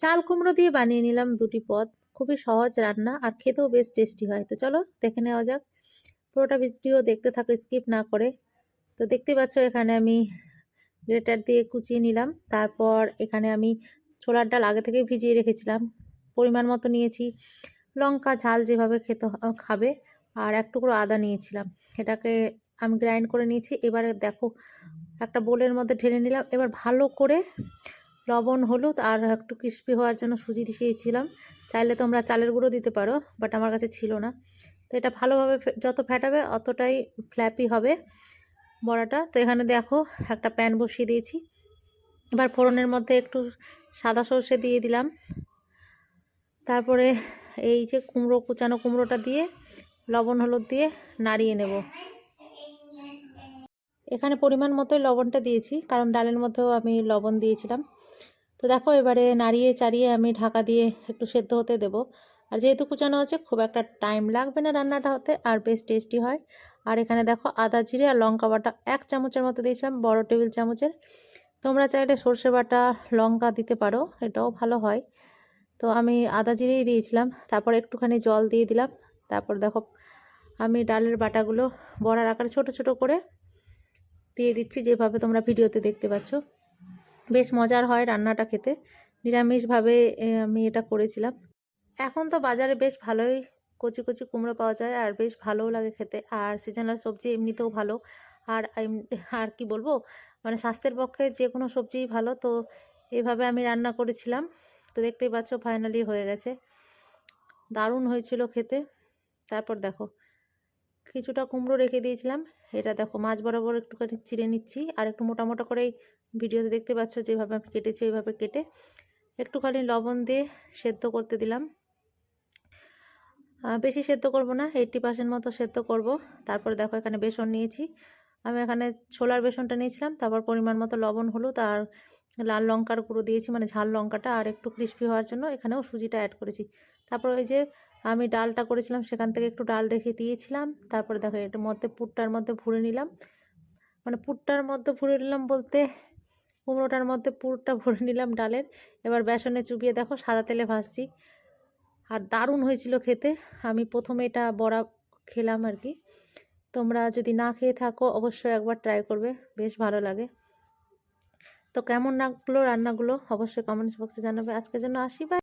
চাল কুমড়ো দিয়ে বানিয়ে নিলাম দুটি পদ। খুবই সহজ রান্না আর খেতেও বেশ টেস্টি হয়। তো চলো দেখে নেওয়া যাক। পুরোটা ভিডিও দেখতে থাকো স্কিপ না করে। তো দেখতে পাচ্ছ এখানে আমি গ্রেটার দিয়ে কুচিয়ে নিলাম। তারপর এখানে আমি ছোলার ডাল আগে থেকে ভিজিয়ে রেখেছিলাম। পরিমাণ মতো নিয়েছি লঙ্কা, ঝাল যেভাবে খাবে, আর এক টুকরো আদা নিয়েছিলাম। এটাকে আমি গ্রাইন্ড করে নিয়েছি। এবারে দেখো একটা বোলের মধ্যে ঢেলে নিলাম। এবার ভালো করে লবণ, হলুদ আর একটু ক্রিস্পি হওয়ার জন্য সুজি দিয়েছিলাম। চাইলে তোমরা চালের গুঁড়ো দিতে পারো, বাট আমার কাছে ছিল না। তো এটা ভালোভাবে যত ফেটাবে অতটাই ফ্ল্যাপি হবে বড়াটা। তো এখানে দেখো একটা প্যান বসিয়ে দিয়েছি। এবার ফোড়নের মধ্যে একটু সাদা সর্ষে দিয়ে দিলাম। তারপরে এই যে কুচানো কুমড়োটা দিয়ে লবণ হলুদ দিয়ে নাড়িয়ে নেব। এখানে পরিমাণ মতোই লবণটা দিয়েছি, কারণ ডালের মধ্যেও আমি লবণ দিয়েছিলাম। তো দেখো এবারে নাড়িয়ে চাড়িয়ে আমি ঢাকা দিয়ে একটু সেদ্ধ হতে দেব। আর যেহেতু কুচানো আছে খুব একটা টাইম লাগবে না রান্নাটা হতে, আর বেশ টেস্টি হয়। আর এখানে দেখো আদা জিরে আর লঙ্কা বাটা 1 চামচের মতো দিয়েছিলাম, বড় টেবিল চামচের। তোমরা চাইলে সর্ষে বাটা লঙ্কা দিতে পারো, এটাও ভালো হয়। তো আমি আদা জিরেই দিয়েছিলাম। তারপর একটুখানি জল দিয়ে দিলাম। তারপর দেখো আমি ডালের বাটাগুলো বড়ার আকারে ছোট ছোট করে দিয়ে দিচ্ছি, যেভাবে তোমরা ভিডিওতে দেখতে পাচ্ছ। বেশ মজার হয় রান্নাটা খেতে। নিরামিষভাবে আমি এটা করেছিলাম। এখন তো বাজারে বেশ ভালোই কচি কচি কুমড়ো পাওয়া যায়, আর বেশ ভালোও লাগে খেতে। আর সিজনাল সবজি এমনিতেও ভালো। আর আর কি বলবো, মানে স্বাস্থ্যের পক্ষে যে কোনো সবজিই ভালো। তো এইভাবে আমি রান্না করেছিলাম। তো দেখতেই পাচ্ছ ফাইনালি হয়ে গেছে, দারুণ হয়েছিল খেতে। তারপর দেখো কিছুটা কুমড়ো রেখে দিয়েছিলাম, এটা দেখো মাছ বরাবর একটুখানি চিড়ে নিচ্ছি। আর একটু মোটা মোটা করে ভিডিওতে দেখতে পাচ্ছ যেভাবে আমি কেটেছি, ওইভাবে কেটে একটুখানি লবণ দিয়ে সেদ্ধ করতে দিলাম। বেশি সেদ্ধ করব না, 80% মতো সেদ্ধ করব। তারপরে দেখো এখানে বেসন নিয়েছি। আমি এখানে ছোলার বেসনটা নিয়েছিলাম। তারপর পরিমাণ মতো লবণ, হলুদ আর লাল লঙ্কার গুঁড়ো দিয়েছি, মানে ঝাল লঙ্কাটা। আর একটু ক্রিস্পি হওয়ার জন্য এখানেও সুজিটা অ্যাড করেছি। তারপর ওই যে আমি ডালটা করেছিলাম সেখান থেকে একটু ডাল রেখে দিয়েছিলাম। তারপরে দেখো এটার মধ্যে পুরটার মধ্যে ভরে নিলাম, মানে পুরটার মধ্যে ভরে নিলাম বলতে কুমড়োটার মধ্যে পুরটা ভরে নিলাম ডালের। এবার বেসনে চুবিয়ে দেখো সাদা তেলে ভাজছি, আর দারুণ হয়েছিল খেতে। আমি প্রথমে এটা বড়া খেলাম আর কি। তোমরা যদি না খেয়ে থাকো অবশ্যই একবার ট্রাই করবে, বেশ ভালো লাগে। তো কেমন লাগলো রান্নাগুলো অবশ্যই কমেন্টস বক্সে জানাবে। আজকের জন্য আসি, বাই।